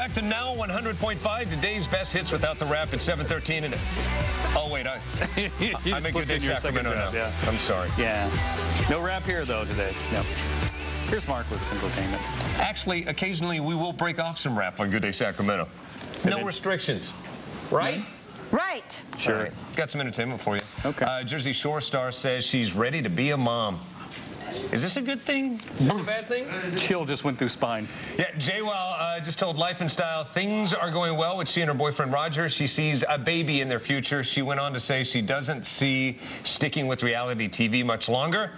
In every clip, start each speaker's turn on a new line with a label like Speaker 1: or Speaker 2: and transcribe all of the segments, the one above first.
Speaker 1: back to Now 100.5, today's best hits without the rap at 7:13. And oh wait, I'm in Good Day Sacramento now.
Speaker 2: Yeah.
Speaker 1: I'm sorry.
Speaker 2: Yeah. No rap here though today. No. Here's Mark with entertainment.
Speaker 1: Actually, occasionally we will break off some rap on Good Day Sacramento. No restrictions, right?
Speaker 3: Right.
Speaker 2: Sure.
Speaker 1: Right. Got some entertainment for you.
Speaker 2: Okay.
Speaker 1: Jersey Shore star says she's ready to be a mom. Is this a good thing? Is this a bad thing?
Speaker 2: Chill just went through spine.
Speaker 1: Yeah, JWoww just told Life and Style things are going well with she and her boyfriend Roger. She sees a baby in their future. She went on to say she doesn't see sticking with reality TV much longer.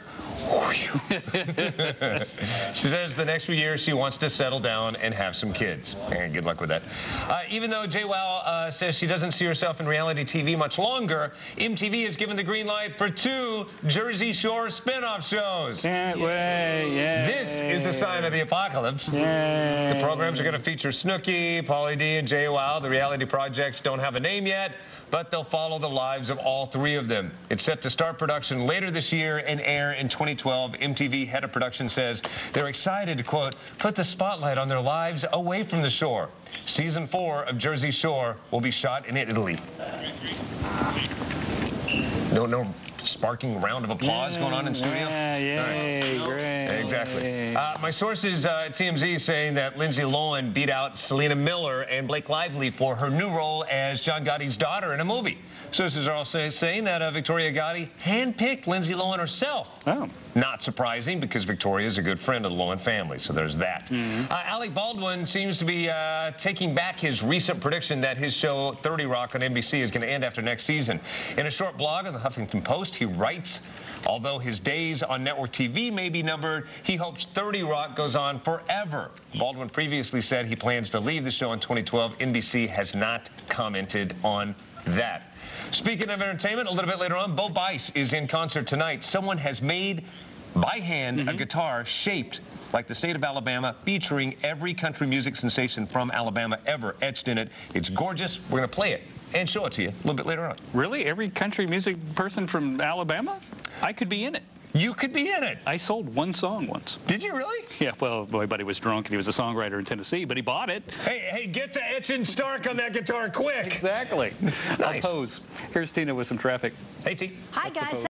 Speaker 1: She says the next few years she wants to settle down and have some kids. And good luck with that. Even though JWoww says she doesn't see herself in reality TV much longer, MTV has given the green light for 2 Jersey Shore spin-off shows.
Speaker 2: Can't wait. Yeah.
Speaker 1: This is the sign of the apocalypse.
Speaker 2: Yay.
Speaker 1: The programs are going to feature Snooki, Pauly D, and JWoww. The reality projects don't have a name yet, but they'll follow the lives of all 3 of them. It's set to start production later this year and air in 2012. MTV head of production says they're excited to, quote, put the spotlight on their lives away from the shore. Season 4 of Jersey Shore will be shot in Italy. No sparking round of applause going on in studio?
Speaker 2: Yeah, yay,
Speaker 1: right.
Speaker 2: great.
Speaker 1: Exactly. My sources at TMZ saying that Lindsay Lohan beat out Selena Miller and Blake Lively for her new role as John Gotti's daughter in a movie. Sources are also saying that Victoria Gotti handpicked Lindsay Lohan herself.
Speaker 2: Oh.
Speaker 1: Not surprising, because Victoria is a good friend of the Lohan family, so there's that. Alec Baldwin seems to be taking back his recent prediction that his show 30 Rock on NBC is going to end after next season. In a short blog on the Huffington Post, he writes, although his days on network TV may be numbered, he hopes 30 Rock goes on forever. Baldwin previously said he plans to leave the show in 2012. NBC has not commented on that. Speaking of entertainment, a little bit later on, Bo Bice is in concert tonight. Someone has made, by hand, a guitar shaped like the state of Alabama, featuring every country music sensation from Alabama ever etched in it. It's gorgeous. We're going to play it and show it to you a little bit later on.
Speaker 2: Really? Every country music person from Alabama? I could be in it.
Speaker 1: You could be in it.
Speaker 2: I sold 1 song once.
Speaker 1: Did you really?
Speaker 2: Yeah, well, my buddy was drunk and he was a songwriter in Tennessee, but he bought it.
Speaker 1: Hey, get to Etchin' Stark on that guitar quick.
Speaker 2: Exactly.
Speaker 1: Nice.
Speaker 2: I'll pose. Here's Tina with some traffic.
Speaker 1: Hey, T.
Speaker 3: Hi, guys.